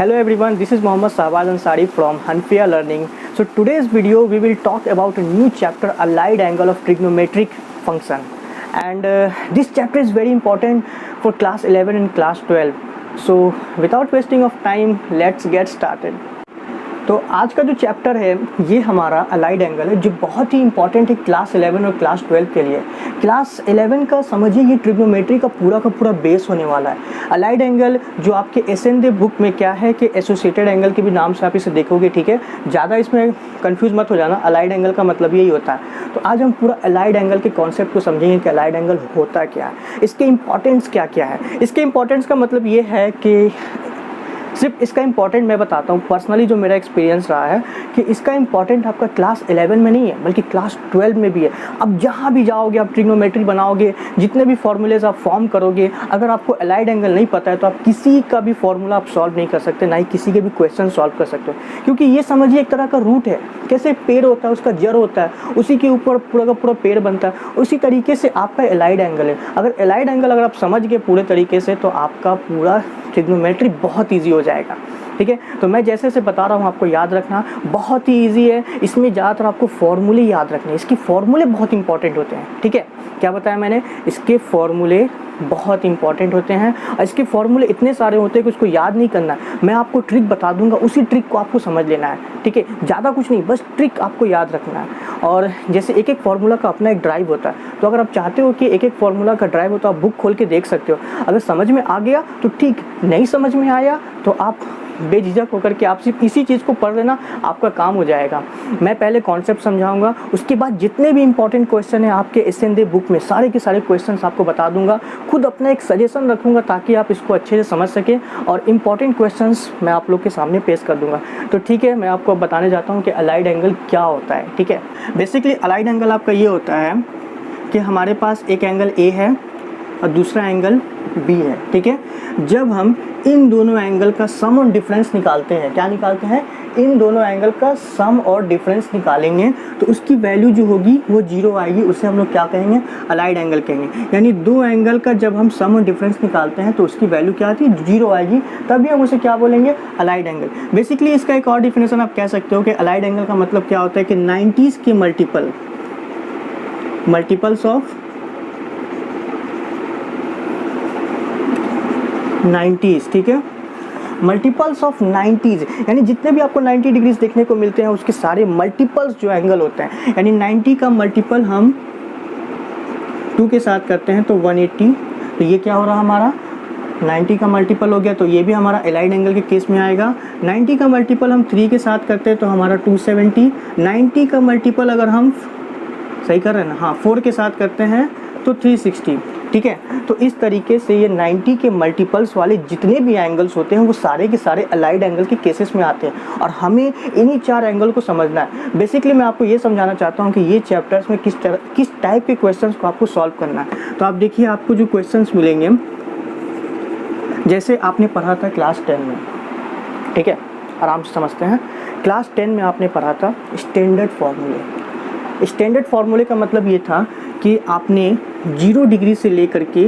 Hello everyone, this is Mohammad Sahbaz Ansari from Hanfia Learning. So today's video we will talk about a new chapter, allied angle of trigonometric function. And this chapter is very important for class 11 and class 12. So without wasting of time, let's get started. तो आज का जो chapter है ये हमारा allied angle है, जो बहुत ही इंपॉर्टेंट है क्लास 11 और क्लास 12 के लिए। क्लास 11 का समझिए ये ट्रिग्नोमेट्री का पूरा बेस होने वाला है। अलाइड एंगल जो आपके एसएन दे बुक में क्या है कि एसोसिएटेड एंगल के भी नाम से आप इसे देखोगे, ठीक है। ज़्यादा इसमें कंफ्यूज मत हो जाना, अलाइड एंगल का मतलब यही होता है। तो आज हम पूरा अलाइड एंगल के कॉन्सेप्ट को समझेंगे कि अलाइड एंगल होता क्या है, इसके इंपॉर्टेंस क्या क्या है। इसके इंपॉर्टेंस का मतलब ये है कि सिर्फ इसका इंपॉर्टेंट मैं बताता हूँ पर्सनली जो मेरा एक्सपीरियंस रहा है कि इसका इंपॉर्टेंट आपका क्लास 11 में नहीं है बल्कि क्लास 12 में भी है। अब जहाँ भी जाओगे आप ट्रिग्नोमेट्री बनाओगे, जितने भी फॉर्मूलेज आप फॉर्म करोगे, अगर आपको अलाइड एंगल नहीं पता है तो आप किसी का भी फॉर्मूला आप सॉल्व नहीं कर सकते, ना ही किसी के भी क्वेश्चन सॉल्व कर सकते हो। क्योंकि ये समझिए एक तरह का रूट है, कैसे पेड़ होता है उसका जड़ होता है, उसी के ऊपर पूरा का पूरा पेड़ बनता है, उसी तरीके से आपका अलाइड एंगल है। अगर अलाइड एंगल अगर आप समझ गए पूरे तरीके से तो आपका पूरा ट्रिग्नोमेट्री बहुत ईजी हो जाएगा, ठीक है। तो मैं जैसे से बता रहा हूँ आपको याद रखना बहुत ही ईजी है। इसमें ज़्यादातर आपको फॉर्मूले याद रखने हैं, इसके फॉर्मूले बहुत इंपॉर्टेंट होते हैं, ठीक है। क्या बताया मैंने, इसके फॉर्मूले बहुत इंपॉर्टेंट होते हैं और इसके फॉर्मूले इतने सारे होते हैं कि उसको याद नहीं करना है। मैं आपको ट्रिक बता दूंगा, उसी ट्रिक को आपको समझ लेना है, ठीक है। ज़्यादा कुछ नहीं, बस ट्रिक आपको याद रखना है। और जैसे एक एक फार्मूला का अपना एक ड्राइव होता है, तो अगर आप चाहते हो कि एक एक फार्मूला का ड्राइव हो तो आप बुक खोल के देख सकते हो। अगर समझ में आ गया तो ठीक, नहीं समझ में आया तो आप बेझिझक होकर के आप सिर्फ इसी चीज़ को पढ़ लेना, आपका काम हो जाएगा। मैं पहले कॉन्सेप्ट समझाऊंगा, उसके बाद जितने भी इंपॉर्टेंट क्वेश्चन हैं आपके एसएन दे बुक में सारे के सारे क्वेश्चंस आपको बता दूंगा। खुद अपना एक सजेशन रखूंगा ताकि आप इसको अच्छे से समझ सकें और इंपॉर्टेंट क्वेश्चंस मैं आप लोग के सामने पेश कर दूंगा। तो ठीक है, मैं आपको बताने जाता हूँ कि अलाइड एंगल क्या होता है, ठीक है। बेसिकली अलाइड एंगल आपका ये होता है कि हमारे पास एक एंगल ए है और दूसरा एंगल बी है, ठीक है। जब हम इन दोनों एंगल का सम और डिफरेंस निकालते हैं, क्या निकालते हैं, इन दोनों एंगल का सम और डिफरेंस निकालेंगे तो उसकी वैल्यू जो होगी वो जीरो आएगी। उसे हम लोग क्या कहेंगे, अलाइड एंगल कहेंगे। यानी दो एंगल का जब हम सम और डिफरेंस निकालते हैं तो उसकी वैल्यू क्या आती है, जीरो आएगी, तभी हम उसे क्या बोलेंगे, अलाइड एंगल। बेसिकली इसका एक और डिफिनेशन आप कह सकते हो कि अलाइड एंगल का मतलब क्या होता है कि 90s के मल्टीपल्स ऑफ 90s, ठीक है। मल्टीपल्स ऑफ 90s यानी जितने भी आपको 90 डिग्रीज देखने को मिलते हैं उसके सारे मल्टीपल्स जो एंगल होते हैं, यानी 90 का मल्टीपल हम 2 के साथ करते हैं तो 180। तो ये क्या हो रहा हमारा 90 का मल्टीपल हो गया, तो ये भी हमारा अलाइड एंगल के केस में आएगा। 90 का मल्टीपल हम 3 के साथ करते हैं तो हमारा 270। 90 का मल्टीपल अगर हम सही कर रहे हैं ना, हाँ 4 के साथ करते हैं तो 360, ठीक है। तो इस तरीके से ये 90 के मल्टीपल्स वाले जितने भी एंगल्स होते हैं वो सारे के सारे अलाइड एंगल के केसेस में आते हैं और हमें इन्हीं 4 एंगल को समझना है। बेसिकली मैं आपको ये समझाना चाहता हूँ कि ये चैप्टर्स में किस टाइप के क्वेश्चंस को आपको सॉल्व करना है। तो आप देखिए आपको जो क्वेश्चंस मिलेंगे जैसे आपने पढ़ा था क्लास 10 में, ठीक है, आराम से समझते हैं। क्लास 10 में आपने पढ़ा था स्टैंडर्ड फार्मूले। स्टैंडर्ड फार्मूले का मतलब ये था कि आपने 0 डिग्री से लेकर के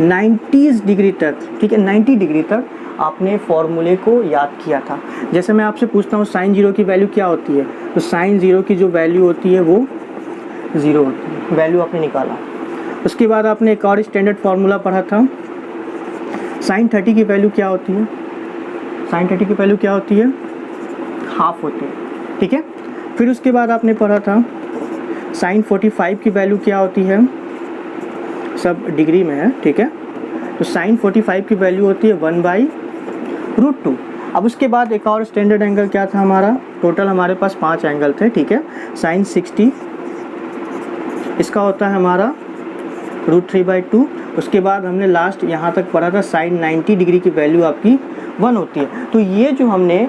90 डिग्री तक, ठीक है, 90 डिग्री तक आपने फॉर्मूले को याद किया था। जैसे मैं आपसे पूछता हूँ साइन 0 की वैल्यू क्या होती है, तो साइन 0 की जो वैल्यू होती है वो 0 होती है, वैल्यू आपने निकाला। उसके बाद आपने एक और स्टैंडर्ड फार्मूला पढ़ा था, साइन 30 की वैल्यू क्या होती है, साइन 30 की वैल्यू क्या होती है, हाफ होती है, ठीक है। फिर उसके बाद आपने पढ़ा था साइन 45 की वैल्यू क्या होती है, सब डिग्री में है, ठीक है। तो साइन 45 की वैल्यू होती है 1/√2। अब उसके बाद एक और स्टैंडर्ड एंगल क्या था हमारा, टोटल हमारे पास 5 एंगल थे, ठीक है। साइन 60 इसका होता है हमारा √3/2। उसके बाद हमने लास्ट यहाँ तक पढ़ा था साइन 90 डिग्री की वैल्यू आपकी 1 होती है। तो ये जो हमने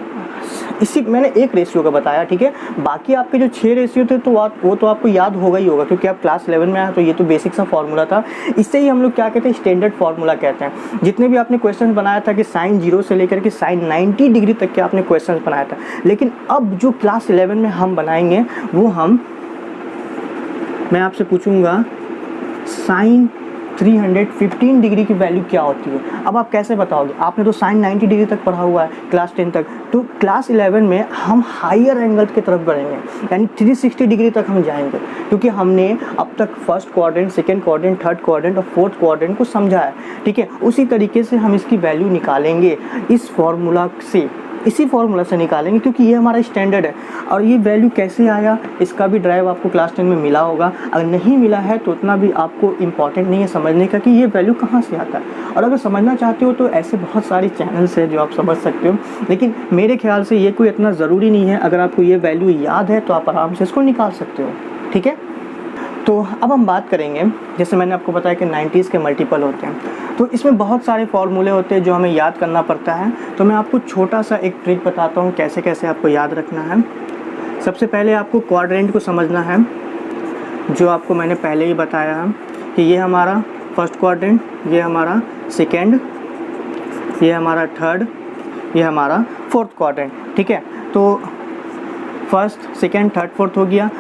इसी मैंने एक रेशियो का बताया, ठीक है। बाकी आपके जो 6 रेशियो थे तो वो तो आपको याद होगा ही होगा क्योंकि आप क्लास 11 में आए, तो ये तो बेसिक सा फार्मूला था। इससे ही हम लोग क्या कहते हैं, स्टैंडर्ड फार्मूला कहते हैं। जितने भी आपने क्वेश्चन बनाया था कि साइन 0 से लेकर के साइन 90 डिग्री तक के आपने क्वेश्चन बनाया था, लेकिन अब जो क्लास 11 में हम बनाएंगे वो मैं आपसे पूछूंगा साइन 315 डिग्री की वैल्यू क्या होती है। अब आप कैसे बताओगे, आपने तो साइन 90 डिग्री तक पढ़ा हुआ है क्लास 10 तक, तो क्लास 11 में हम हायर एंगल की तरफ बढ़ेंगे, यानी 360 डिग्री तक हम जाएंगे, क्योंकि हमने अब तक first quadrant, second quadrant, third quadrant और फोर्थ क्वाड्रेंट को समझा है, ठीक है। उसी तरीके से हम इसकी वैल्यू निकालेंगे इस फॉर्मूला से, इसी फॉर्मूला से निकालेंगे, क्योंकि ये हमारा स्टैंडर्ड है। और ये वैल्यू कैसे आया, इसका भी ड्राइव आपको क्लास 10 में मिला होगा। अगर नहीं मिला है तो उतना भी आपको इम्पॉर्टेंट नहीं है समझने का कि ये वैल्यू कहाँ से आता है। और अगर समझना चाहते हो तो ऐसे बहुत सारे चैनल्स हैं जो आप समझ सकते हो, लेकिन मेरे ख्याल से ये कोई इतना ज़रूरी नहीं है। अगर आपको ये वैल्यू याद है तो आप आराम से इसको निकाल सकते हो, ठीक है। तो अब हम बात करेंगे, जैसे मैंने आपको बताया कि 90s के मल्टीपल होते हैं, तो इसमें बहुत सारे फॉर्मूले होते हैं जो हमें याद करना पड़ता है। तो मैं आपको छोटा सा एक ट्रिक बताता हूँ कैसे कैसे आपको याद रखना है। सबसे पहले आपको क्वाड्रेंट को समझना है, जो आपको मैंने पहले ही बताया है कि ये हमारा फर्स्ट क्वाड्रेंट, ये हमारा सेकेंड, ये हमारा थर्ड, ये हमारा फोर्थ क्वाड्रेंट, ठीक है। तो फर्स्ट, सेकेंड, थर्ड, फोर्थ हो गया।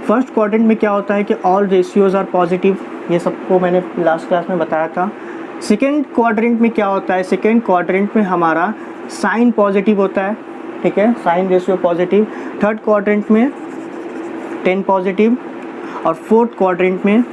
फर्स्ट क्वाड्रेंट में क्या होता है कि ऑल रेशियोज़ आर पॉजिटिव, ये सबको मैंने लास्ट क्लास में बताया था। सेकेंड क्वाड्रेंट में क्या होता है, सेकेंड क्वाड्रेंट में हमारा साइन पॉजिटिव होता है, ठीक है, sine ratio positive. Third quadrant में 10 पॉजिटिव और फोर्थ क्वाड्रेंट में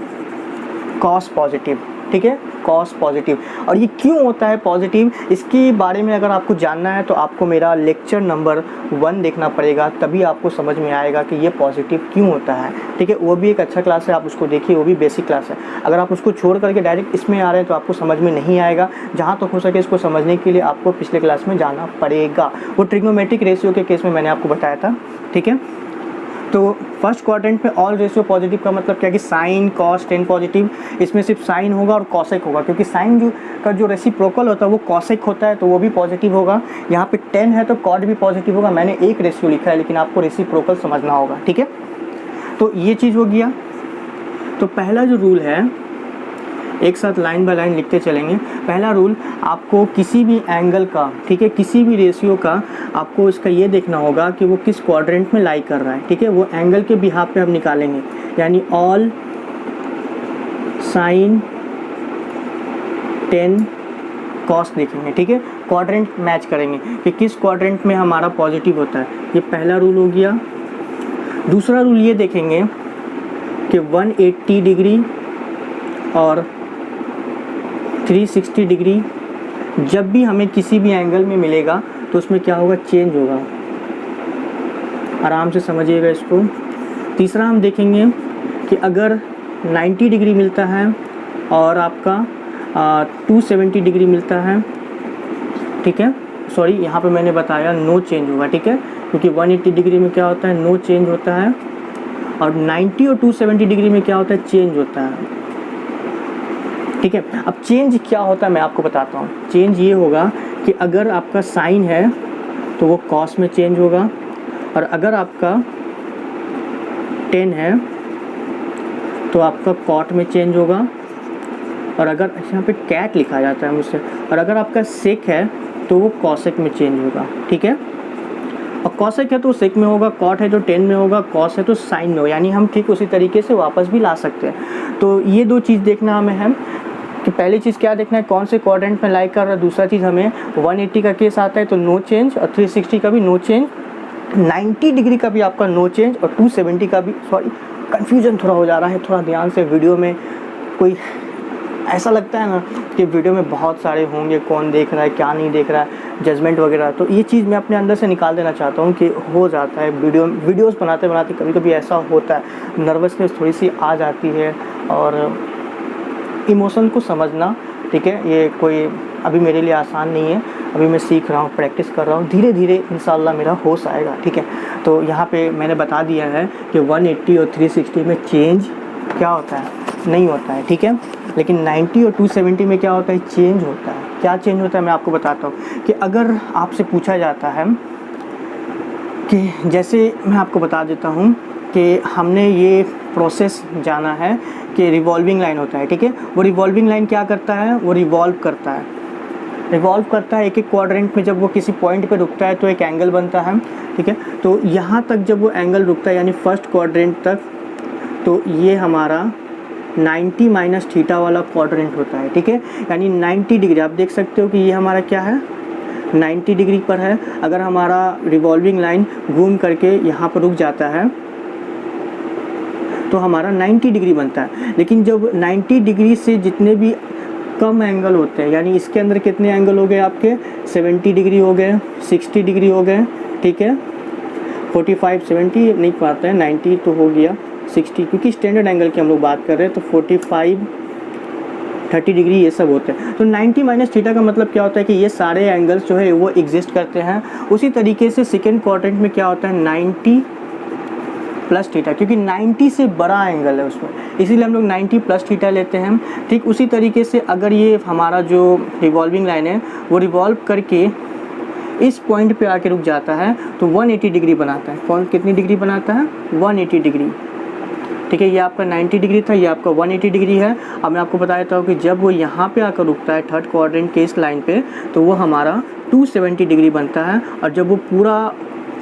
कॉस पॉजिटिव, ठीक है, कॉस पॉजिटिव। और ये क्यों होता है पॉजिटिव, इसके बारे में अगर आपको जानना है तो आपको मेरा लेक्चर नंबर 1 देखना पड़ेगा, तभी आपको समझ में आएगा कि ये पॉजिटिव क्यों होता है, ठीक है। वो भी एक अच्छा क्लास है, आप उसको देखिए, वो भी बेसिक क्लास है। अगर आप उसको छोड़ करके डायरेक्ट इसमें आ रहे हैं तो आपको समझ में नहीं आएगा। जहाँ तक हो सके इसको समझने के लिए आपको पिछले क्लास में जाना पड़ेगा। वो ट्रिग्नोमेट्रिक रेशियो के केस में मैंने आपको बताया था, ठीक है। तो फर्स्ट क्वाड्रेंट में ऑल रेशियो पॉजिटिव का मतलब क्या कि साइन, कॉस, 10 पॉजिटिव, इसमें सिर्फ साइन होगा और कॉसेक होगा, क्योंकि साइन का जो रेसिप्रोकल होता है वो कॉसेक होता है, तो वो भी पॉजिटिव होगा। यहाँ पे 10 है तो कॉट भी पॉजिटिव होगा। मैंने एक रेशियो लिखा है, लेकिन आपको रेसिप्रोकल समझना होगा, ठीक है। तो ये चीज़ हो गया। तो पहला जो रूल है, एक साथ लाइन बाय लाइन लिखते चलेंगे। पहला रूल, आपको किसी भी एंगल का, ठीक है, किसी भी रेशियो का आपको इसका ये देखना होगा कि वो किस क्वाड्रेंट में लाई कर रहा है, ठीक है। वो एंगल के बिहाफ पे हम निकालेंगे, यानी ऑल साइन 10 कॉस देखेंगे, ठीक है। क्वाड्रेंट मैच करेंगे कि किस क्वाड्रेंट में हमारा पॉजिटिव होता है। ये पहला रूल हो गया। दूसरा रूल ये देखेंगे कि 180 डिग्री और 360 डिग्री जब भी हमें किसी भी एंगल में मिलेगा तो उसमें क्या होगा, चेंज होगा। आराम से समझिएगा इसको। तीसरा हम देखेंगे कि अगर 90 डिग्री मिलता है और आपका 270 डिग्री मिलता है, ठीक है, सॉरी यहाँ पे मैंने बताया नो चेंज होगा, ठीक है, क्योंकि 180 डिग्री में क्या होता है, नो चेंज होता है, और 90 और 270 डिग्री में क्या होता है, चेंज होता है, ठीक है। अब चेंज क्या होता है मैं आपको बताता हूँ। चेंज ये होगा कि अगर आपका साइन है तो वो कॉस में चेंज होगा, और अगर आपका 10 है तो आपका कॉट में चेंज होगा, और अगर यहाँ पे कैट लिखा जाता है मुझसे, और अगर आपका सेक है तो वो कॉसेक में चेंज होगा, ठीक है। और कॉसेक है तो सेक में होगा, कॉट है तो 10 में होगा, कॉस है तो साइन में होगा, यानी हम ठीक उसी तरीके से वापस भी ला सकते हैं। तो ये दो चीज़ देखना हमें है कि पहली चीज़ क्या देखना है, कौन से क्वाड्रेंट में लाई कर रहा है। दूसरा चीज़ हमें 180 का केस आता है तो नो चेंज, और 360 का भी नो चेंज, 90 डिग्री का भी आपका नो चेंज, और 270 का भी, सॉरी कन्फ्यूजन थोड़ा हो जा रहा है, थोड़ा ध्यान से वीडियो में, कोई ऐसा लगता है ना कि वीडियो में बहुत सारे होंगे, कौन देख रहा है क्या नहीं देख रहा है, जजमेंट वगैरह, तो ये चीज़ मैं अपने अंदर से निकाल देना चाहता हूँ कि हो जाता है वीडियोस बनाते बनाते कभी कभी ऐसा होता है, नर्वसनेस थोड़ी सी आ जाती है, और इमोशन को समझना, ठीक है, ये कोई अभी मेरे लिए आसान नहीं है। अभी मैं सीख रहा हूँ, प्रैक्टिस कर रहा हूँ, धीरे धीरे इंशाल्लाह मेरा होश आएगा, ठीक है। तो यहाँ पे मैंने बता दिया है कि 180 और 360 में चेंज क्या होता है, नहीं होता है, ठीक है। लेकिन 90 और 270 में क्या होता है, चेंज होता है। क्या चेंज होता है मैं आपको बताता हूँ कि अगर आपसे पूछा जाता है कि, जैसे मैं आपको बता देता हूँ कि हमने ये प्रोसेस जाना है कि रिवॉल्विंग लाइन होता है, ठीक है। वो रिवॉल्विंग लाइन क्या करता है, वो रिवॉल्व करता है एक एक क्वाड्रेंट में। जब वो किसी पॉइंट पे रुकता है तो एक एंगल बनता है, ठीक है। तो यहाँ तक जब वो एंगल रुकता है, यानी फर्स्ट क्वाड्रेंट तक, तो ये हमारा 90 माइनस थीटा वाला क्वाड्रेंट होता है, ठीक है। यानी 90 डिग्री आप देख सकते हो कि ये हमारा क्या है, 90 डिग्री पर है। अगर हमारा रिवॉल्विंग लाइन घूम करके यहाँ पर रुक जाता है तो हमारा 90 डिग्री बनता है। लेकिन जब 90 डिग्री से जितने भी कम एंगल होते हैं, यानी इसके अंदर कितने एंगल हो गए आपके, 70 डिग्री हो गए, 60 डिग्री हो गए, ठीक है, 45 70 नहीं पाते हैं, 90 तो हो गया, 60 क्योंकि स्टैंडर्ड एंगल की हम लोग बात कर रहे हैं, तो 45 30 डिग्री ये सब होते हैं। तो 90 माइनस थीटा का मतलब क्या होता है कि ये सारे एंगल्स जो है वो एग्जिस्ट करते हैं। उसी तरीके से सेकेंड क्वाड्रेंट में क्या होता है, 90 प्लस थीटा, क्योंकि 90 से बड़ा एंगल है उसमें, इसीलिए हम लोग 90 प्लस थीटा लेते हैं। ठीक उसी तरीके से अगर ये हमारा जो रिवॉल्विंग लाइन है वो रिवॉल्व करके इस पॉइंट पे आके रुक जाता है तो 180 डिग्री बनाता है। कौन कितनी डिग्री बनाता है, 180 डिग्री, ठीक है। ये आपका 90 डिग्री था, ये आपका 180 डिग्री है। अब मैं आपको बता देता हूँ कि जब वो यहाँ पे आकर रुकता है थर्ड क्वाड्रेंट के इस लाइन पे, तो वो हमारा 270 डिग्री बनता है। और जब वो पूरा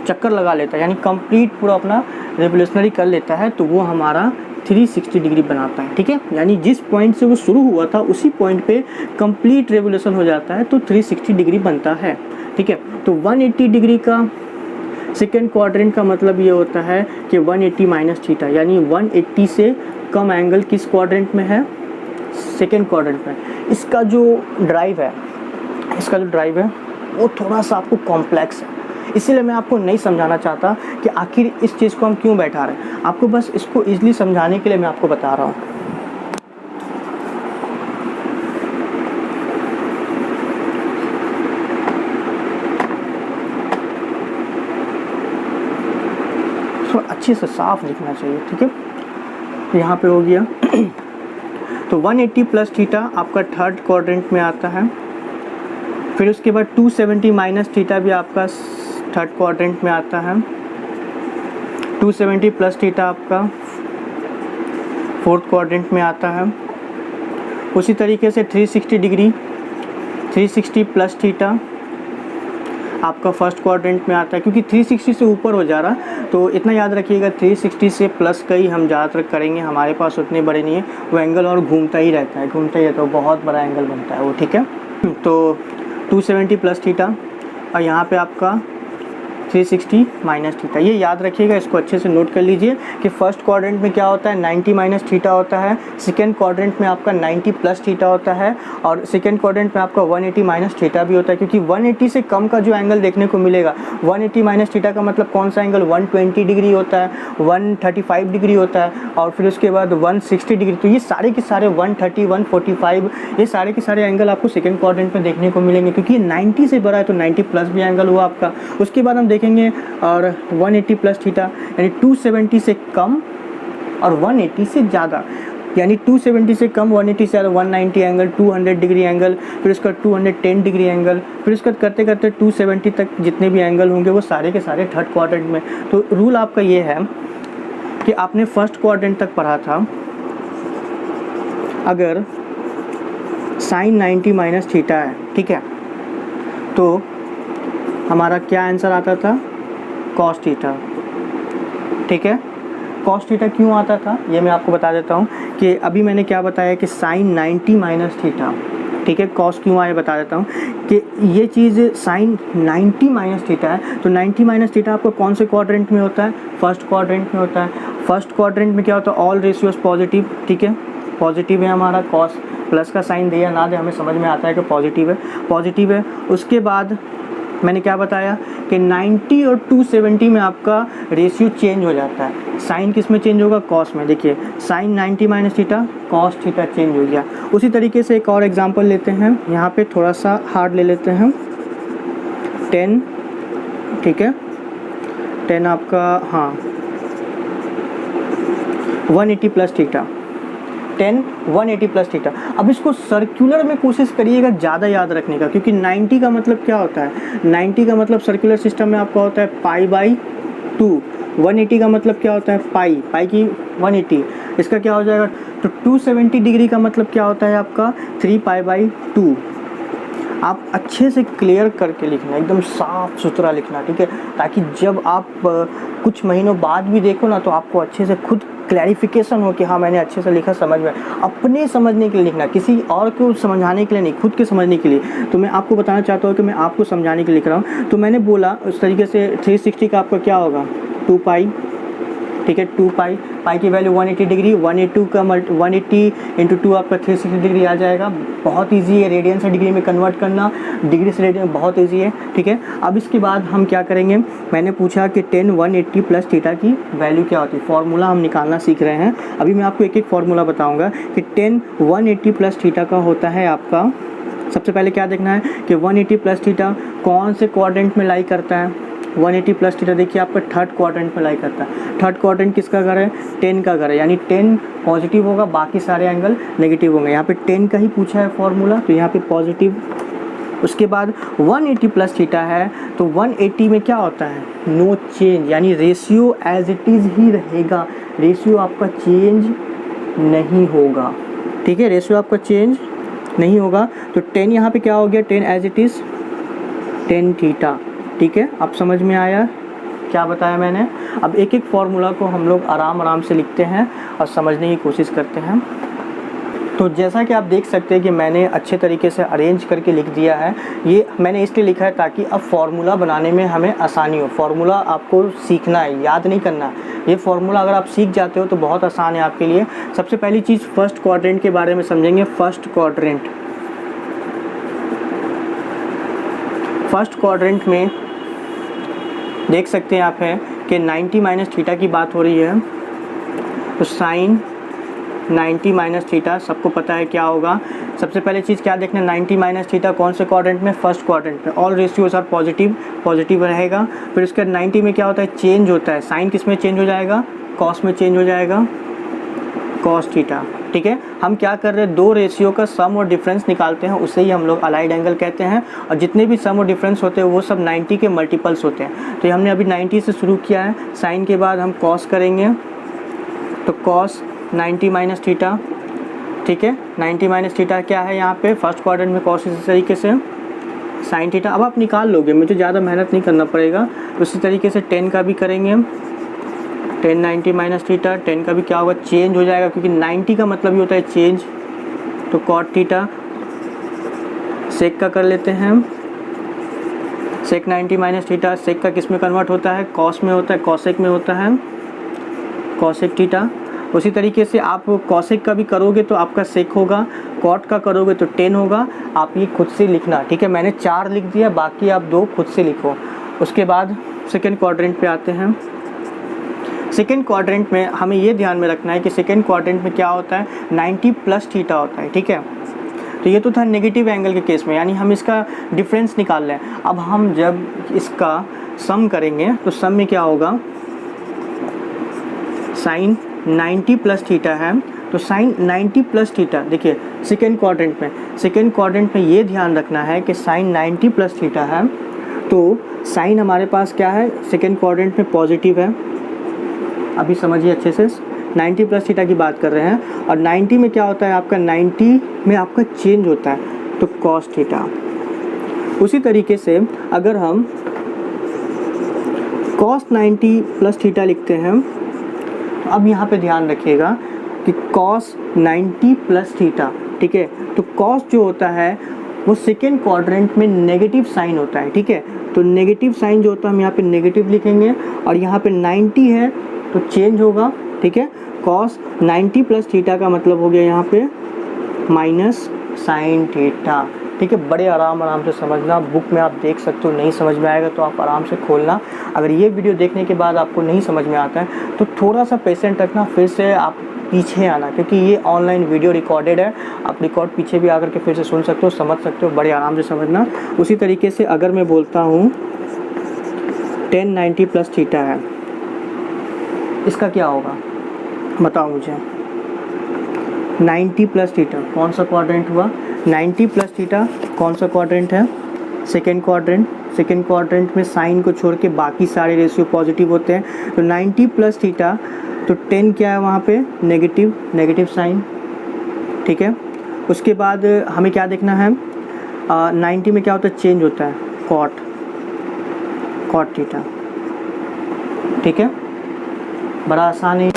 चक्कर लगा लेता है, यानी कंप्लीट पूरा अपना रेवोल्यूशनरी कर लेता है, तो वो हमारा 360 डिग्री बनाता है, ठीक है। यानी जिस पॉइंट से वो शुरू हुआ था उसी पॉइंट पे कंप्लीट रेवोल्यूशन हो जाता है, तो 360 डिग्री बनता है, ठीक है। तो 180 डिग्री का सेकेंड क्वाड्रेंट का मतलब ये होता है कि 180 माइनस थीटा, यानी 180 से कम एंगल किस क्वाड्रेंट में है, सेकेंड क्वाड्रेंट में। इसका जो ड्राइव है वो थोड़ा सा आपको कॉम्प्लेक्स है, इसीलिए मैं आपको नहीं समझाना चाहता कि आखिर इस चीज़ को हम क्यों बैठा रहे हैं। आपको बस इसको ईजिली समझाने के लिए मैं आपको बता रहा हूँ। तो अच्छे से साफ दिखना चाहिए, ठीक है। यहाँ पे हो गया तो 180 प्लस थीटा आपका थर्ड क्वाड्रेंट में आता है। फिर उसके बाद 270 माइनस थीटा भी आपका थर्ड क्वाड्रेंट में आता है। 270 प्लस थीटा आपका फोर्थ क्वाड्रेंट में आता है। उसी तरीके से 360 डिग्री 360 प्लस थीटा आपका फर्स्ट क्वाड्रेंट में आता है, क्योंकि 360 से ऊपर हो जा रहा, तो इतना याद रखिएगा 360 से प्लस का ही हम ज़्यादातर करेंगे, हमारे पास उतने बड़े नहीं है, वो एंगल और घूमता ही रहता है, तो बहुत बड़ा एंगल बनता है वो, ठीक है। तो 270 प्लस थीटा और यहाँ पे आपका 360 माइनस थीटा, ये याद रखिएगा, इसको अच्छे से नोट कर लीजिए कि फर्स्ट क्वाड्रेंट में क्या होता है, 90 माइनस थीटा होता है, सेकेंड क्वाड्रेंट में आपका 90 प्लस थीटा होता है, और सेकेंड क्वाड्रेंट में आपका 180 माइनस थीटा भी होता है, क्योंकि 180 से कम का जो एंगल देखने को मिलेगा, 180 माइनस थीटा का मतलब कौन सा एंगल, 120 डिग्री होता है, 135 डिग्री होता है, और फिर उसके बाद 160 डिग्री। तो ये सारे के सारे 130 145 ये सारे के सारे एंगल आपको सेकेंड क्वाड्रेंट में देखने को मिलेंगे, क्योंकि 90 से बड़ा है तो 90 प्लस भी एंगल हुआ आपका। उसके बाद हम देखेंगे और 180 प्लस थीटा, यानी 270 से कम और 180 से ज़्यादा, यानी 270 से कम 180 से ज़्यादा 190 एंगल, 200 डिग्री एंगल, फिर उसका 210 डिग्री एंगल, फिर उसका करते करते 270 तक जितने भी एंगल होंगे वो सारे के सारे थर्ड क्वाड्रेंट में। तो रूल आपका ये है कि आपने फर्स्ट क्वाड्रेंट तक पढ़ा था, अगर साइन 90 माइनस थीटा है, ठीक है, तो हमारा क्या आंसर आता था, कॉस थीटा, ठीक है। कॉस थीटा क्यों आता था ये मैं आपको बता देता हूँ कि अभी मैंने क्या बताया कि साइन 90 माइनस थीटा, ठीक है, कॉस क्यों आया बता देता हूँ कि ये चीज़ साइन 90 माइनस थीटा है, तो 90 माइनस थीटा आपको कौन से क्वाड्रेंट में होता है, फर्स्ट क्वाड्रेंट में होता है। फर्स्ट क्वाड्रेंट में क्या होता है, ऑल रेशियोज पॉजिटिव, ठीक है, पॉजिटिव है हमारा, कॉस प्लस का साइन दे या ना दे हमें समझ में आता है कि पॉजिटिव है। उसके बाद मैंने क्या बताया कि 90 और 270 में आपका रेशियो चेंज हो जाता है। साइन किस में चेंज होगा, कॉस में। देखिए sine 90 minus theta, cos theta change हो गया। उसी तरीके से एक और एग्जांपल लेते हैं, यहाँ पे थोड़ा सा हार्ड ले लेते हैं, 10, ठीक है, 10 आपका, हाँ 180 प्लस थीटा, 10 180 प्लस थीटा। अब इसको सर्कुलर में कोशिश करिएगा ज़्यादा याद रखने का, क्योंकि 90 का मतलब क्या होता है, 90 का मतलब सर्कुलर सिस्टम में आपका होता है π/2, 180 का मतलब क्या होता है, पाई की 180, इसका क्या हो जाएगा, तो 270 डिग्री का मतलब क्या होता है आपका 3π/2। आप अच्छे से क्लियर करके लिखना, एकदम साफ सुथरा लिखना, ठीक है, ताकि जब आप कुछ महीनों बाद भी देखो ना तो आपको अच्छे से खुद क्लैरिफिकेशन हो कि हाँ मैंने अच्छे से लिखा, समझ में। अपने समझने के लिए लिखना, किसी और को समझाने के लिए नहीं, खुद के समझने के लिए। तो मैं आपको बताना चाहता हूँ कि मैं आपको समझाने के लिए लिख रहा हूँ। तो मैंने बोला उस तरीके से 360 का आपका क्या होगा 2 पाई, ठीक है, 2 पाई, पाई की वैल्यू 180 डिग्री, 180 का 180 इंटू 2 आपका 360 डिग्री आ जाएगा। बहुत इजी है रेडियन से डिग्री में कन्वर्ट करना, डिग्री से रेडियन बहुत इजी है, ठीक है। अब इसके बाद हम क्या करेंगे, मैंने पूछा कि 10 180 प्लस थीटा की वैल्यू क्या होती है, फॉर्मूला हम निकालना सीख रहे हैं। अभी मैं आपको एक एक फॉर्मूला बताऊँगा कि 10 180 प्लस थीटा का होता है आपका। सबसे पहले क्या देखना है कि 180 प्लस थीटा कौन से क्वाड्रेंट में लाई करता है। 180 प्लस थीटा देखिए आपका थर्ड क्वाड्रेंट में लाई करता है। थर्ड क्वाड्रेंट किसका घर है, 10 का घर है, यानी 10 पॉजिटिव होगा, बाकी सारे एंगल नेगेटिव होंगे। यहाँ पे 10 का ही पूछा है फॉर्मूला, तो यहाँ पे पॉजिटिव। उसके बाद 180 प्लस थीटा है, तो 180 में क्या होता है, नो चेंज, यानी रेशियो एज इट इज़ ही रहेगा, रेशियो आपका चेंज नहीं होगा, ठीक है, रेशियो आपका चेंज नहीं होगा। तो 10 यहाँ पे क्या हो गया, 10 एज इट इज़ 10 थीटा, ठीक है। अब समझ में आया क्या बताया मैंने। अब एक एक फॉर्मूला को हम लोग आराम से लिखते हैं और समझने की कोशिश करते हैं। तो जैसा कि आप देख सकते हैं कि मैंने अच्छे तरीके से अरेंज करके लिख दिया है। ये मैंने इसलिए लिखा है ताकि अब फार्मूला बनाने में हमें आसानी हो। फार्मूला आपको सीखना है, याद नहीं करना। ये फार्मूला अगर आप सीख जाते हो तो बहुत आसान है आपके लिए। सबसे पहली चीज़ फर्स्ट क्वाड्रेंट के बारे में समझेंगे। फर्स्ट क्वाड्रेंट में देख सकते हैं आप हैं कि 90 माइनस थीटा की बात हो रही है, तो साइन 90 माइनस थीटा सबको पता है क्या होगा। सबसे पहले चीज़ क्या देखना है, 90 माइनस थीटा कौन से क्वाड्रेंट में, फर्स्ट क्वाड्रेंट में। ऑल रेशियोज आर पॉजिटिव रहेगा। फिर उसके 90 में क्या होता है, चेंज होता है, साइन किस में चेंज हो जाएगा, कॉस में चेंज हो जाएगा, कॉस थीटा, ठीक है। हम क्या कर रहे हैं, दो रेशियो का सम और डिफरेंस निकालते हैं, उसे ही हम लोग अलाइड एंगल कहते हैं। और जितने भी सम और डिफरेंस होते हैं वो सब 90 के मल्टीपल्स होते हैं। तो हमने अभी 90 से शुरू किया है, साइन के बाद हम कॉस करेंगे, तो कॉस 90 माइनस थीटा, ठीक है। 90 माइनस थीटा क्या है यहाँ पे, फर्स्ट क्वाड्रेंट में कॉस, इसी तरीके से साइन थीटा। अब आप निकाल लोगे, मुझे ज़्यादा मेहनत नहीं करना पड़ेगा। उसी तरीके से 10 का भी करेंगे, 10 90 माइनस थीटा, 10 का भी क्या होगा, चेंज हो जाएगा, क्योंकि 90 का मतलब ही होता है चेंज, तो कॉट थीटा। सेक का कर लेते हैं हम, सेक 90 माइनस थीटा, सेक का किस में कन्वर्ट होता है, कॉस में होता है, कॉसेक में होता है, कॉसेक थीटा। उसी तरीके से आप कॉसेक का भी करोगे तो आपका सेक होगा, कॉट का करोगे तो 10 होगा। आप ये खुद से लिखना, ठीक है। मैंने 4 लिख दिया, बाकी आप 2 खुद से लिखो। उसके बाद सेकेंड क्वाड्रेंट पे आते हैं। सेकेंड क्वाड्रेंट में हमें ये ध्यान में रखना है कि सेकेंड क्वाड्रेंट में क्या होता है, 90 प्लस थीटा होता है, ठीक है। तो ये तो था नेगेटिव एंगल के केस में, यानी हम इसका डिफरेंस निकाल रहे हैं। अब हम जब इसका सम करेंगे तो सम में क्या होगा, साइन 90 प्लस थीटा है, तो साइन 90 प्लस थीटा, देखिए सेकेंड क्वाड्रेंट में ये ध्यान रखना है कि साइन 90 प्लस थीटा है, तो साइन हमारे पास क्या है, सेकेंड क्वाड्रेंट में पॉजिटिव है। अभी समझिए अच्छे से, 90 प्लस थीटा की बात कर रहे हैं, और 90 में क्या होता है आपका, 90 में आपका चेंज होता है, तो कॉस थीटा। उसी तरीके से अगर हम कॉस 90 प्लस थीटा लिखते हैं, तो अब यहाँ पे ध्यान रखिएगा कि कॉस 90 प्लस थीटा, ठीक है, तो कॉस जो होता है वो सेकेंड क्वाड्रेंट में नेगेटिव साइन होता है, ठीक है। तो नेगेटिव साइन जो होता है हम यहाँ पे नेगेटिव लिखेंगे, और यहाँ पे 90 है तो चेंज होगा, ठीक है। कॉस 90 प्लस थीटा का मतलब हो गया यहाँ पे माइनस साइन थीटा, ठीक है। बड़े आराम से समझना, बुक में आप देख सकते हो, नहीं समझ में आएगा तो आप आराम से खोलना। अगर ये वीडियो देखने के बाद आपको नहीं समझ में आता है तो थोड़ा सा पेशेंट रखना, फिर से आप पीछे आना, क्योंकि ये ऑनलाइन वीडियो रिकॉर्डेड है। आप रिकॉर्ड पीछे भी आकर के फिर से सुन सकते हो, समझ सकते हो, बड़े आराम से समझना। उसी तरीके से अगर मैं बोलता हूँ 10 90 प्लस थीटा है, इसका क्या होगा बताओ मुझे। 90 प्लस थीटा कौन सा क्वाड्रेंट हुआ, 90 प्लस थीटा कौन सा क्वाड्रेंट है, सेकेंड क्वाड्रेंट। सेकेंड क्वाड्रेंट में साइन को छोड़ के बाकी सारे रेशियो पॉजिटिव होते हैं, तो 90 प्लस थीटा, तो 10 क्या है वहाँ पे, नेगेटिव साइन, ठीक है। उसके बाद हमें क्या देखना है, 90 में क्या होता है, चेंज होता है कॉट थीटा। ठीक है, बड़ा आसान है।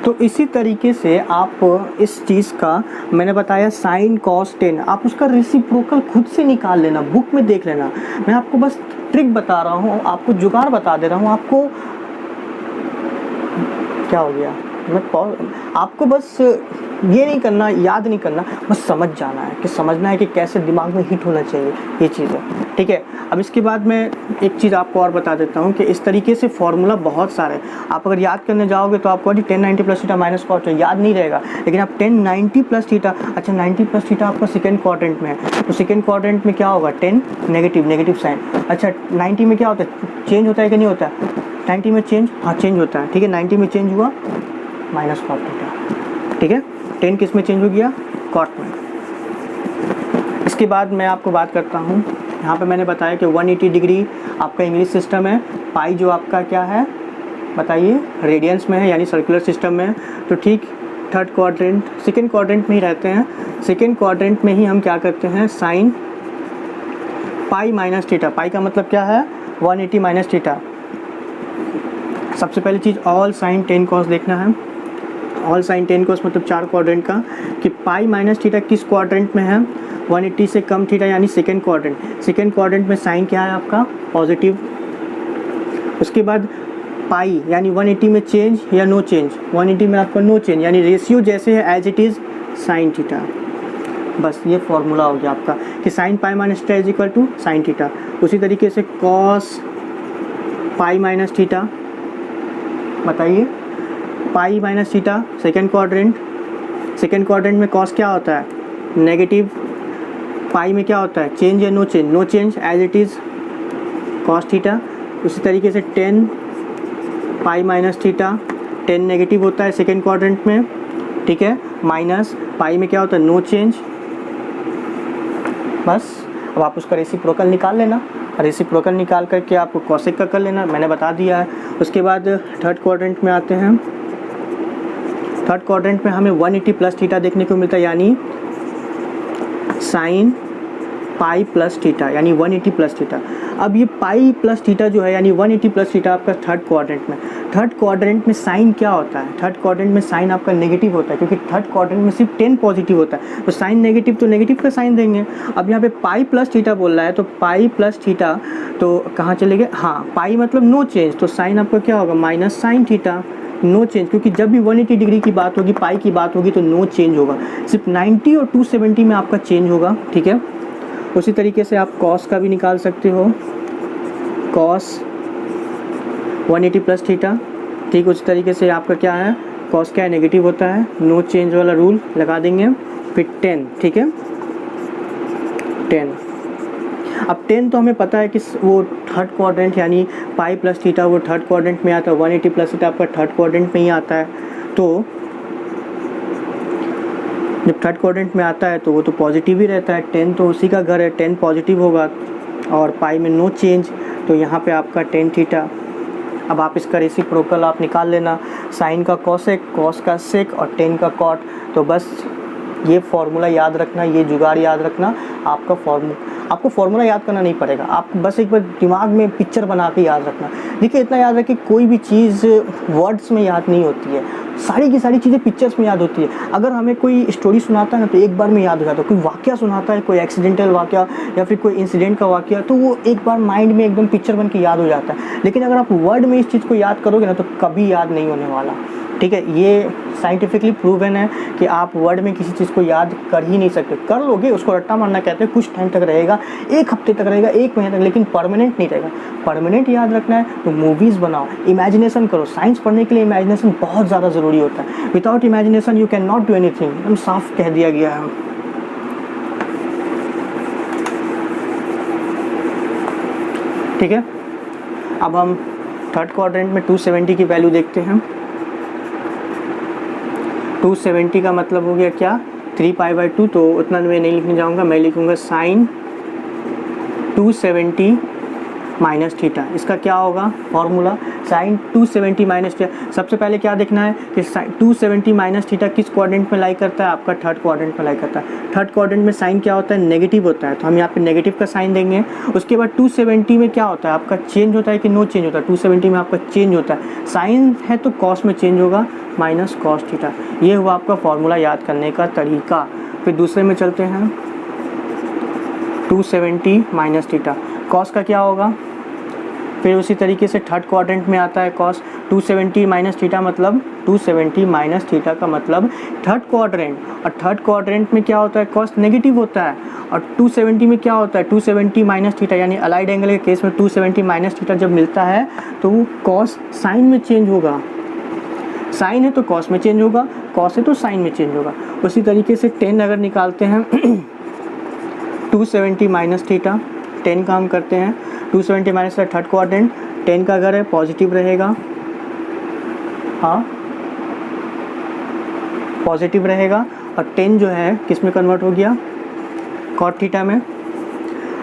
तो इसी तरीके से आप इस चीज़ का मैंने बताया साइन कॉस टेन, आप उसका रेसिप्रोकल खुद से निकाल लेना, बुक में देख लेना। मैं आपको बस ट्रिक बता रहा हूँ, आपको जुगाड़ बता दे रहा हूँ। आपको क्या हो गया, आपको बस ये नहीं करना, याद नहीं करना, बस समझ जाना है कि समझना है कि कैसे दिमाग में हिट होना चाहिए ये चीज़ है। ठीक है, अब इसके बाद मैं एक चीज़ आपको और बता देता हूँ कि इस तरीके से फॉर्मूला बहुत सारे हैं। आप अगर याद करने जाओगे तो आपको 1090 प्लस थीटा माइनस कॉट याद नहीं रहेगा, लेकिन आप 1090 प्लस थीटा, अच्छा 90 प्लस थीटा आपका सेकेंड क्वाड्रेंट में है, तो सेकेंड क्वाड्रेंट में क्या होगा, 10 नेगेटिव साइन। अच्छा 90 में क्या होता है, चेंज होता है कि नहीं होता है, 90 में चेंज, हाँ चेंज होता है। ठीक है, 90 में चेंज हुआ माइनस कॉट थीटा। ठीक है, 10 किस में चेंज हो गया, कॉट में। इसके बाद मैं आपको बात करता हूँ, यहाँ पे मैंने बताया कि 180 डिग्री आपका इंग्लिश सिस्टम है, पाई जो आपका क्या है बताइए, रेडियंस में है यानी सर्कुलर सिस्टम में है। तो ठीक, थर्ड क्वाड्रेंट सेकेंड क्वाड्रेंट में ही रहते हैं, सेकेंड क्वाड्रेंट में ही हम क्या करते हैं, साइन पाई माइनस थीटा। पाई का मतलब क्या है, 180 माइनस थीटा। सबसे पहली चीज़ ऑल साइन 10 कॉस देखना है, ऑल साइन 10 कॉस मतलब 4 क्वाड्रेंट का, कि पाई माइनस थीटा किस क्वाड्रेंट में है, 180 से कम थीटा यानी सेकेंड क्वाड्रेंट। सेकेंड क्वाड्रेंट में साइन क्या है आपका, पॉजिटिव। उसके बाद पाई यानी 180 में चेंज या नो चेंज, 180 में आपका नो चेंज यानी रेशियो जैसे है as it is sine theta. बस ये फॉर्मूला हो गया आपका कि sine pi minus theta is equal to sine theta. उसी तरीके से कॉस पाई माइनस थीटा, बताइए pi minus theta second quadrant में कॉस क्या होता है, नेगेटिव। पाई में क्या होता है, चेंज या no change, no change as it is cos theta. उसी तरीके से 10 पाई माइनस थीटा, 10 नेगेटिव होता है सेकेंड क्वाड्रेंट में। ठीक है, माइनस पाई में क्या होता है, नो चेंज। बस अब आप उसका रेसिप्रोकल निकाल लेना, रेसिप्रोकल निकाल करके आपको कॉसेक का कर लेना, मैंने बता दिया है। उसके बाद थर्ड क्वाड्रेंट में आते हैं, थर्ड क्वाड्रेंट में हमें 180 प्लस थीटा देखने को मिलता है यानी साइन पाई प्लस थीटा यानी 180 प्लस थीटा। अब ये पाई प्लस थीटा जो है यानी 180 प्लस थीटा आपका थर्ड क्वाड्रेंट में। थर्ड क्वाड्रेंट में साइन क्या होता है, थर्ड क्वाड्रेंट में साइन आपका नेगेटिव होता है, क्योंकि थर्ड क्वाड्रेंट में सिर्फ 10 पॉजिटिव होता है, तो साइन नेगेटिव तो नेगेटिव का साइन देंगे। अब यहाँ पे पाई प्लस थीटा बोल रहा है, तो पाई प्लस थीटा तो कहाँ चले गए, हाँ पाई मतलब नो चेंज, तो साइन आपका क्या होगा, minus sine theta, no change, क्योंकि जब भी 180 डिग्री की बात होगी, पाई की बात होगी तो नो चेंज होगा, सिर्फ 90 और 270 में आपका चेंज होगा। ठीक है, उसी तरीके से आप कॉस का भी निकाल सकते हो, कॉस 180 प्लस थीटा। ठीक, उसी तरीके से आपका क्या है, कॉस क्या है, नेगेटिव होता है, नो चेंज वाला रूल लगा देंगे। फिर 10, ठीक है 10। अब 10 तो हमें पता है कि वो थर्ड क्वाड्रेंट यानी पाई प्लस थीटा वो थर्ड क्वाड्रेंट में आता है, 180 प्लस थीटा आपका थर्ड क्वाड्रेंट में ही आता है। तो जब थर्ड क्वाड्रेंट में आता है तो वो तो पॉजिटिव ही रहता है, 10 तो उसी का घर है, 10 पॉजिटिव होगा और पाई में नो चेंज, तो यहाँ पे आपका 10 थीटा। अब आप इसका रेसिप्रोकल आप निकाल लेना, साइन का कॉसेक, कॉस का सेक और 10 का कॉट। तो बस ये फार्मूला याद रखना, ये जुगाड़ याद रखना, आपको फार्मूला याद करना नहीं पड़ेगा, आप बस एक बार दिमाग में पिक्चर बना के याद रखना। देखिए इतना याद रखिए, कोई भी चीज़ वर्ड्स में याद नहीं होती है, सारी की सारी चीज़ें पिक्चर्स में याद होती है। अगर हमें कोई स्टोरी सुनाता है ना तो एक बार में याद हो जाता है, कोई वाक़या सुनाता है, कोई एक्सीडेंटल वाक़या या फिर कोई इंसिडेंट का वाक़या, तो वो एक बार माइंड में एकदम पिक्चर बन के याद हो जाता है। लेकिन अगर आप वर्ड में इस चीज़ को याद करोगे ना तो कभी याद नहीं होने वाला। ठीक है, ये साइंटिफिकली प्रूवन है कि आप वर्ड में किसी चीज़ को याद कर ही नहीं सकते, कर लोगे उसको रट्टा मारना कहते हैं, कुछ टाइम तक रहेगा, एक हफ्ते तक रहेगा, एक महीने तक, लेकिन परमानेंट नहीं रहेगा। परमानेंट याद रखना है तो मूवीज़ बनाओ, इमेजिनेशन करो। साइंस पढ़ने के लिए इमेजिनेशन बहुत ज़्यादा ज़रूरी होता है, without imagination you can not do anything, एकदम साफ कह दिया गया है। ठीक है, अब हम थर्ड क्वाड्रेंट में 270 की वैल्यू देखते हैं। 270 का मतलब हो गया क्या, 3π/2, तो उतना मैं नहीं लिखने जाऊंगा, मैं लिखूंगा साइन 270 माइनस थीटा, इसका क्या होगा फॉर्मूला, साइन 270 माइनस थीटा। सबसे पहले क्या देखना है कि 270 माइनस थीटा किस क्वाड्रेंट में लाई करता है, आपका थर्ड क्वाड्रेंट में लाई करता है। थर्ड क्वाड्रेंट में साइन क्या होता है, नेगेटिव होता है, तो हम यहाँ पे नेगेटिव का साइन देंगे। उसके बाद 270 में क्या होता है, आपका चेंज होता है कि नो चेंज होता है, 270 में आपका चेंज होता है, साइन है तो कॉस में चेंज होगा, माइनस कॉस थीटा। ये हुआ आपका फॉर्मूला याद करने का तरीका। फिर दूसरे में चलते हैं, 270 माइनस थीटा, कॉस का क्या होगा, फिर उसी तरीके से थर्ड क्वाड्रेंट में आता है कॉस, 270 माइनस थीटा मतलब 270 माइनस थीटा का मतलब थर्ड क्वाड्रेंट, और थर्ड क्वाड्रेंट में क्या होता है, कॉस नेगेटिव होता है, और 270 में क्या होता है, 270 माइनस थीटा, यानी अलाइड एंगल के केस में 270 माइनस थीटा जब मिलता है तो वो कॉस साइन में चेंज होगा, साइन है तो कॉस में चेंज होगा, कॉस है तो साइन में चेंज होगा। उसी तरीके से 10 अगर निकालते हैं 270 माइनस थीटा, 10 का हम करते हैं, 270 माइनस थर्ड क्वाड्रेंट, 10 का अगर है पॉजिटिव रहेगा, हाँ पॉजिटिव रहेगा, और 10 जो है किस में कन्वर्ट हो गया, कॉट थीटा में।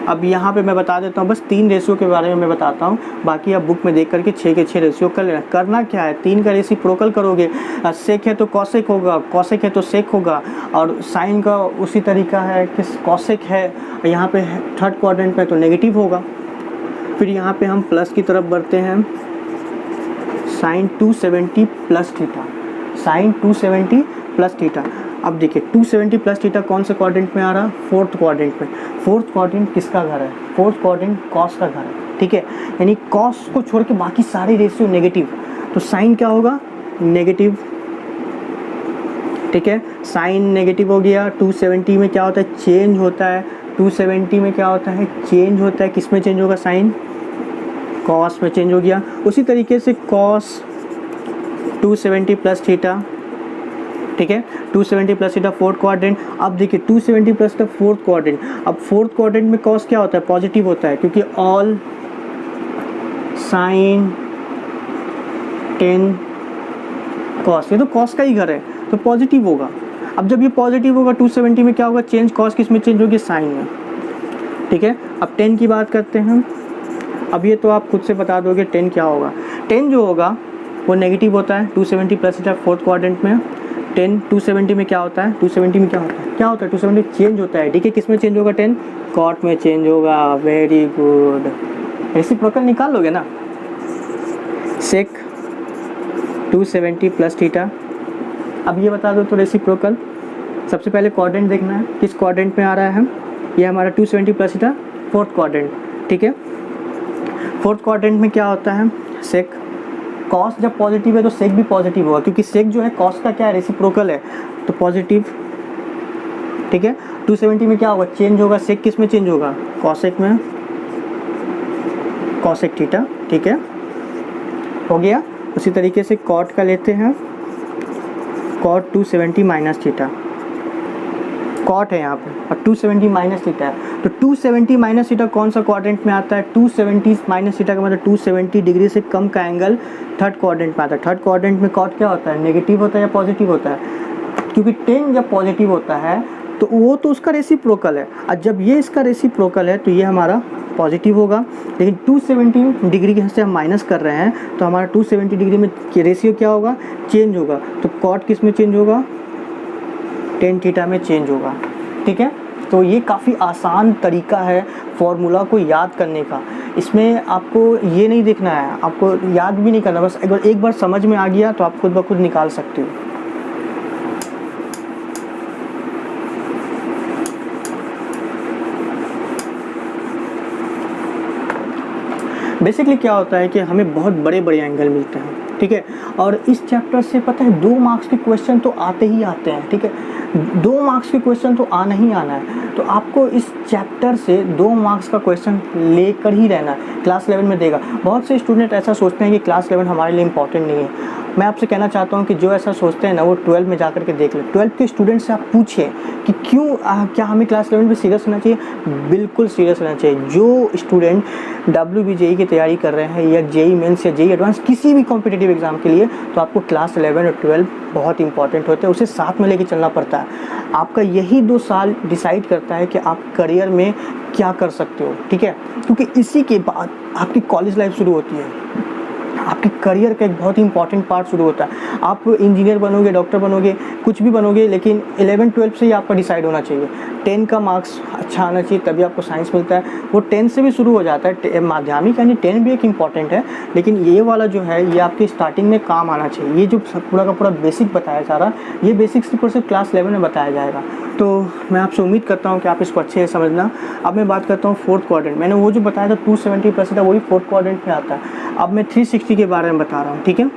अब यहाँ पे मैं बता देता हूँ, बस 3 रेशियो के बारे में मैं बताता हूँ, बाकी आप बुक में देख करके 6 के 6 रेशियो कर लेना। करना क्या है, 3 का रेसिप्रोकल करोगे, सेक है तो कॉसेक होगा, कॉसेक है तो सेक होगा, और साइन का उसी तरीका है कि कॉसेक है, यहाँ पे थर्ड क्वाड्रेंट में तो नेगेटिव होगा। फिर यहाँ पे हम प्लस की तरफ बढ़ते हैं, sine 270 plus theta, sine 270 plus theta. अब देखिए 270 प्लस थीटा कौन से क्वाड्रेंट में आ रहा, फोर्थ क्वाड्रेंट में। फोर्थ क्वाड्रेंट किसका घर है, फोर्थ क्वाड्रेंट कॉस का घर है, ठीक है, यानी कॉस को छोड़ के बाकी सारे रेशियो नेगेटिव, तो साइन क्या होगा, नेगेटिव, ठीक है, साइन नेगेटिव हो गया। 270 में क्या होता है, चेंज होता है, 270 में क्या होता है, चेंज होता है, किस में चेंज होगा, साइन, कॉस में चेंज हो गया। उसी तरीके से कॉस 270 प्लस थीटा, ठीक है, 270 प्लस थीटा फोर्थ क्वाड्रेंट। अब देखिए 270 प्लस थीटा फोर्थ क्वाड्रेंट, अब फोर्थ क्वाड्रेंट में कॉस क्या होता है, पॉजिटिव होता है, क्योंकि ऑल साइन 10 कॉस, ये तो कॉस का ही घर है तो पॉजिटिव होगा। अब जब ये पॉजिटिव होगा 270 में क्या होगा, चेंज, कॉस किस में चेंज होगी, साइन में, ठीक है। अब 10 की बात करते हैं, अब ये तो आप खुद से बता दोगे 10 क्या होगा। 10 जो होगा वो नेगेटिव होता है, 270 प्लस थीटा फोर्थ क्वाड्रेंट में। 10 270 में क्या होता है, 270 में क्या होता है, क्या होता है, 270 चेंज होता है, ठीक है, किस में चेंज होगा, 10 कॉट में चेंज होगा। वेरी गुड, रेसिप्रोकल निकाल लोगे ना, सेक 270 प्लस थीटा। अब ये बता दो तो रेसिप्रोकल, सबसे पहले क्वाड्रेंट देखना है, किस क्वाड्रेंट में आ रहा है, ये हमारा 270 प्लस थीटा फोर्थ क्वाड्रेंट, ठीक है। फोर्थ क्वाड्रेंट में क्या होता है, सेक, कॉस जब पॉजिटिव है तो सेक भी पॉजिटिव होगा, क्योंकि सेक जो है कॉस का क्या है, रेसिप्रोकल है, तो पॉजिटिव, ठीक है। 270 में क्या होगा, चेंज होगा, सेक किस में चेंज होगा, कॉसेक में, कॉसेक थीटा, ठीक है, हो गया। उसी तरीके से कॉट का लेते हैं, कॉट 270 माइनस थीटा, कॉट है यहाँ पे, और 270 माइनस थीटा है, तो 270 माइनस थीटा कौन सा क्वाड्रेंट में आता है, 270 माइनस थीटा का मतलब 270 डिग्री से कम का एंगल थर्ड क्वाड्रेंट में आता है। थर्ड क्वाड्रेंट में कॉट क्या होता है, नेगेटिव होता है या पॉजिटिव होता है, क्योंकि 10 जब पॉजिटिव होता है तो वो तो उसका रेसिप्रोकल है, और जब ये इसका रेसिप्रोकल है तो ये हमारा पॉजिटिव होगा। लेकिन 270 डिग्री के से हम माइनस कर रहे हैं तो हमारा 270 डिग्री में रेशियो क्या होगा, चेंज होगा, तो कॉट किस में चेंज होगा, 10 थीटा में चेंज होगा, ठीक है। तो ये काफ़ी आसान तरीका है फॉर्मूला को याद करने का, इसमें आपको ये नहीं देखना है, आपको याद भी नहीं करना, बस एक बार समझ में आ गया तो आप खुद ब खुद निकाल सकते हो। बेसिकली क्या होता है कि हमें बहुत बड़े बड़े एंगल मिलते हैं, ठीक है, और इस चैप्टर से पता है 2 मार्क्स के क्वेश्चन तो आते ही आते हैं, ठीक है, 2 मार्क्स के क्वेश्चन तो आना ही आना है, तो आपको इस चैप्टर से 2 मार्क्स का क्वेश्चन लेकर ही रहना है। क्लास 11 में देगा, बहुत से स्टूडेंट ऐसा सोचते हैं कि क्लास 11 हमारे लिए इंपॉर्टेंट नहीं है, मैं आपसे कहना चाहता हूँ कि जो ऐसा सोचते हैं ना वो 12 में जा कर के देख ले। 12 के स्टूडेंट से आप पूछिए कि क्यों क्या हमें क्लास 11 में सीरियस रहना चाहिए। बिल्कुल सीरियस रहना चाहिए। जो स्टूडेंट WBJE की तैयारी कर रहे हैं या JEE मेंस या JEE एडवांस किसी भी कॉम्पिटिटिव एग्जाम के लिए, तो आपको क्लास 11 और 12 बहुत इंपॉर्टेंट होते हैं, उसे साथ में लेके चलना पड़ता है। आपका यही 2 साल डिसाइड करता है कि आप करियर में क्या कर सकते हो, ठीक है, क्योंकि इसी के बाद आपकी कॉलेज लाइफ शुरू होती है। आपके करियर का एक बहुत ही इंपॉर्टेंट पार्ट शुरू होता है। आप इंजीनियर बनोगे, डॉक्टर बनोगे, कुछ भी बनोगे, लेकिन 11-12 से ही आपका डिसाइड होना चाहिए। 10 का मार्क्स अच्छा आना चाहिए, तभी आपको साइंस मिलता है। वो 10 से भी शुरू हो जाता है। माध्यमिक यानी 10 भी एक इम्पॉर्टेंट है, लेकिन ये वाला जो है ये आपकी स्टार्टिंग में काम आना चाहिए। ये जो पूरा का पूरा बेसिक बताया जा रहा, ये बेसिक सिर्फ क्लास 11 में बताया जाएगा। तो मैं आपसे उम्मीद करता हूँ कि आप इसको अच्छे से समझना। अब मैं बात करता हूँ फोर्थ क्वाड्रेंट। मैंने वो जो बताया था 270% था, वही फोर्थ क्वाड्रेंट में आता है। अब मैं 360 के बारे में बता रहा हूँ, ठीक है,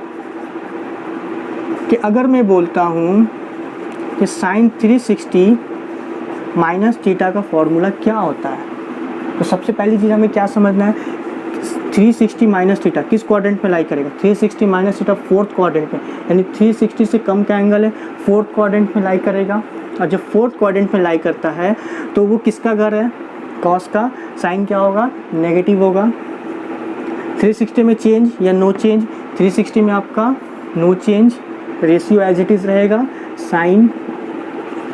कि अगर मैं बोलता हूँ कि साइन 360 माइनस थीटा का फॉर्मूला क्या होता है, तो सबसे पहली चीज़ हमें क्या समझना है, 360 माइनस थीटा किस क्वाड्रेंट में लाई करेगा। 360 माइनस थीटा फोर्थ क्वाड्रेंट में, यानी 360 से कम का एंगल है, फोर्थ क्वाड्रेंट में लाई करेगा। और जब फोर्थ क्वाड्रेंट में लाई करता है तो वो किसका घर है, कॉस का। साइन क्या होगा, नेगेटिव होगा। 360 में चेंज या नो चेंज, 360 में आपका no change, ratio as it is रहेगा, साइन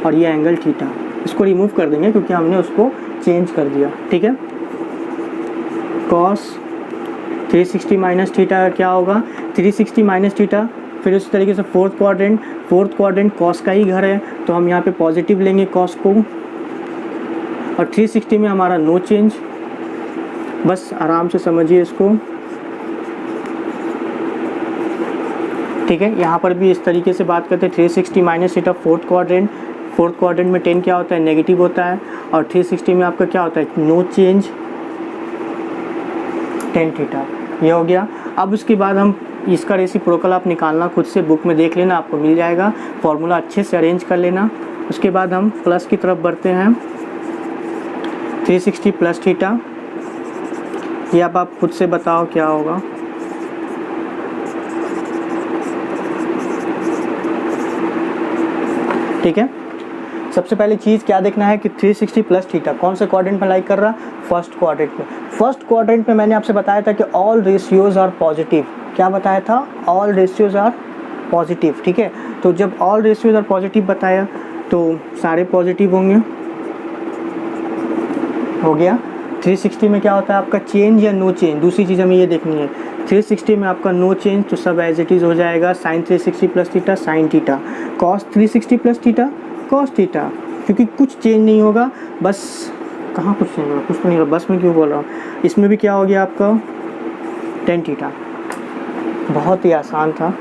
और ये एंगल थीटा। इसको रिमूव कर देंगे क्योंकि हमने उसको चेंज कर दिया, ठीक है। कॉस 360 माइनस थीटा क्या होगा, 360 माइनस थीटा। फिर उस तरीके से फोर्थ क्वाड्रेंट कॉस का ही घर है, तो हम यहाँ पे पॉजिटिव लेंगे कॉस को। और 360 में हमारा नो चेंज। बस आराम से समझिए इसको, ठीक है। यहाँ पर भी इस तरीके से बात करते हैं। 360 माइनस थीटा फोर्थ क्वाड्रेंट में 10 क्या होता है, नेगेटिव होता है। और 360 में आपका क्या होता है, नो चेंज 10 थीटा। ये हो गया। अब उसके बाद हम इसका रेसिप्रोकल आप निकालना खुद से, बुक में देख लेना, आपको मिल जाएगा। फॉर्मूला अच्छे से अरेंज कर लेना। उसके बाद हम प्लस की तरफ बढ़ते हैं। 360 प्लस थीटा, ये अब आप खुद से बताओ क्या होगा। ठीक है, सबसे पहले चीज़ क्या देखना है कि 360 प्लस थीटा कौन से क्वाड्रेंट में लाई कर रहा, फर्स्ट क्वाड्रेंट में। फर्स्ट क्वाड्रेंट में मैंने आपसे बताया था कि ऑल रेशियोज आर पॉजिटिव। क्या बताया था, ऑल रेशियोज आर पॉजिटिव, ठीक है। तो जब ऑल रेशियोज आर पॉजिटिव बताया तो सारे पॉजिटिव होंगे, हो गया। 360 में क्या होता है आपका, चेंज या नो चेंज। दूसरी चीज़ हमें ये देखनी है, 360 में आपका नो चेंज, तो सब एज इट इज़ हो जाएगा। Sine 360 plus theta sine theta, cos 360 plus theta cos theta, क्योंकि कुछ चेंज नहीं होगा। बस कहाँ कुछ नहीं होगा, कुछ तो नहीं होगा, बस मैं क्यों बोल रहा हूँ। इसमें भी क्या हो गया आपका 10 थीटा। बहुत ही आसान था,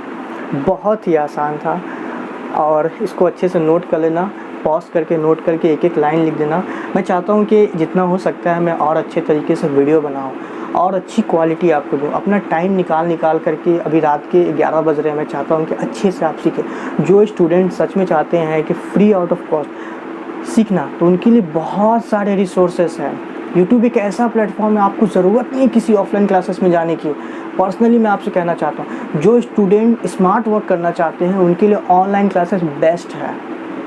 बहुत ही आसान था। और इसको अच्छे से नोट कर लेना, पॉज करके नोट करके एक एक लाइन लिख देना। मैं चाहता हूँ कि जितना हो सकता है मैं और अच्छे तरीके से वीडियो बनाऊँ और अच्छी क्वालिटी आपको दूँ। अपना टाइम निकाल करके, अभी रात के 11 बज रहे हैं, मैं चाहता हूँ कि अच्छे से आप सीखें। जो स्टूडेंट सच में चाहते हैं कि फ्री आउट ऑफ कॉस्ट सीखना, तो उनके लिए बहुत सारे रिसोर्सेस हैं। यूट्यूब एक ऐसा प्लेटफॉर्म है, आपको ज़रूरत नहीं है किसी ऑफलाइन क्लासेस में जाने की। पर्सनली मैं आपसे कहना चाहता हूँ, जो स्टूडेंट स्मार्ट वर्क करना चाहते हैं उनके लिए ऑनलाइन क्लासेस बेस्ट है,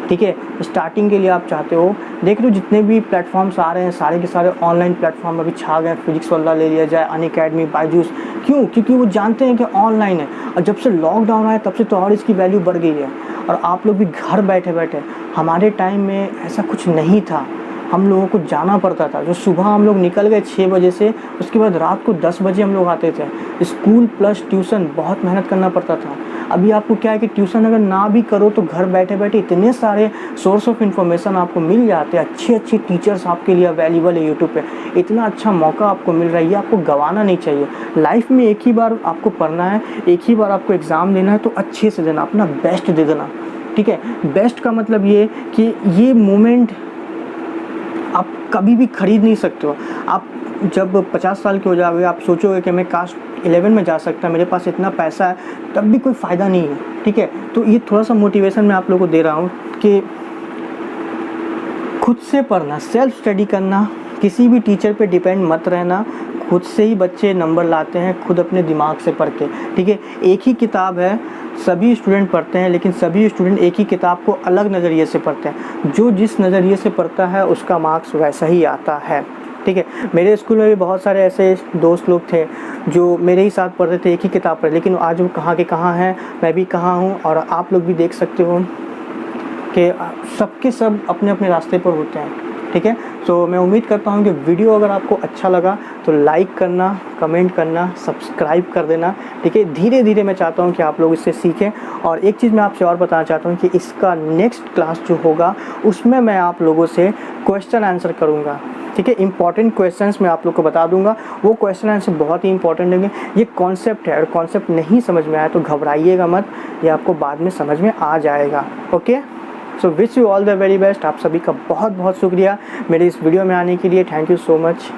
ठीक है। स्टार्टिंग के लिए आप चाहते हो, देख लो जितने भी प्लेटफॉर्म्स आ रहे हैं सारे के सारे ऑनलाइन प्लेटफॉर्म अभी छा गए। फिजिक्स वाला ले लिया जाए, अनअकैडमी, बायजूस, क्यों, क्योंकि वो जानते हैं कि ऑनलाइन है। और जब से लॉकडाउन आया तब से तो और इसकी वैल्यू बढ़ गई है। और आप लोग भी घर बैठे बैठे, हमारे टाइम में ऐसा कुछ नहीं था, हम लोगों को जाना पड़ता था। जो सुबह हम लोग निकल गए 6 बजे से, उसके बाद रात को 10 बजे हम लोग आते थे। स्कूल प्लस ट्यूशन, बहुत मेहनत करना पड़ता था। अभी आपको क्या है कि ट्यूशन अगर ना भी करो तो घर बैठे बैठे इतने सारे सोर्स ऑफ इन्फॉर्मेशन आपको मिल जाते हैं। अच्छे अच्छे टीचर्स आपके लिए अवेलेबल है यूट्यूब पे। इतना अच्छा मौका आपको मिल रहा है, ये आपको गंवाना नहीं चाहिए। लाइफ में एक ही बार आपको पढ़ना है, एक ही बार आपको एग्ज़ाम देना है, तो अच्छे से देना, अपना बेस्ट दे देना, ठीक है। बेस्ट का मतलब ये कि ये मोमेंट आप कभी भी खरीद नहीं सकते हो। आप जब 50 साल के हो जाओगे, आप सोचोगे कि मैं काश 11 में जा सकता, मेरे पास इतना पैसा है, तब भी कोई फ़ायदा नहीं है, ठीक है। तो ये थोड़ा सा मोटिवेशन मैं आप लोगों को दे रहा हूँ कि खुद से पढ़ना, सेल्फ स्टडी करना, किसी भी टीचर पे डिपेंड मत रहना, खुद से ही बच्चे नंबर लाते हैं, खुद अपने दिमाग से पढ़ के, ठीक है। एक ही किताब है, सभी स्टूडेंट पढ़ते हैं, लेकिन सभी स्टूडेंट एक ही किताब को अलग नज़रिए से पढ़ते हैं। जो जिस नज़रिए से पढ़ता है उसका मार्क्स वैसा ही आता है, ठीक है। मेरे स्कूल में भी बहुत सारे ऐसे दोस्त लोग थे जो मेरे ही साथ पढ़ते थे, एक ही किताब पढ़े, लेकिन आज वो कहाँ के कहाँ हैं, मैं भी कहाँ हूँ, और आप लोग भी देख सकते हो कि सबके सब अपने अपने रास्ते पर होते हैं, ठीक है। तो मैं उम्मीद करता हूँ कि वीडियो अगर आपको अच्छा लगा तो लाइक करना, कमेंट करना, सब्सक्राइब कर देना, ठीक है। धीरे धीरे मैं चाहता हूँ कि आप लोग इससे सीखें। और एक चीज़ मैं आपसे और बताना चाहता हूँ कि इसका नेक्स्ट क्लास जो होगा उसमें मैं आप लोगों से क्वेश्चन आंसर करूँगा, ठीक है। इंपॉर्टेंट क्वेश्चंस मैं आप लोग को बता दूंगा, वो क्वेश्चन आंसर बहुत ही इंपॉर्टेंट होंगे। ये कॉन्सेप्ट है, और कॉन्सेप्ट नहीं समझ में आया तो घबराइएगा मत, ये आपको बाद में समझ में आ जाएगा, okay. So wish you all the very best. आप सभी का बहुत बहुत शुक्रिया मेरे इस वीडियो में आने के लिए। Thank you so much.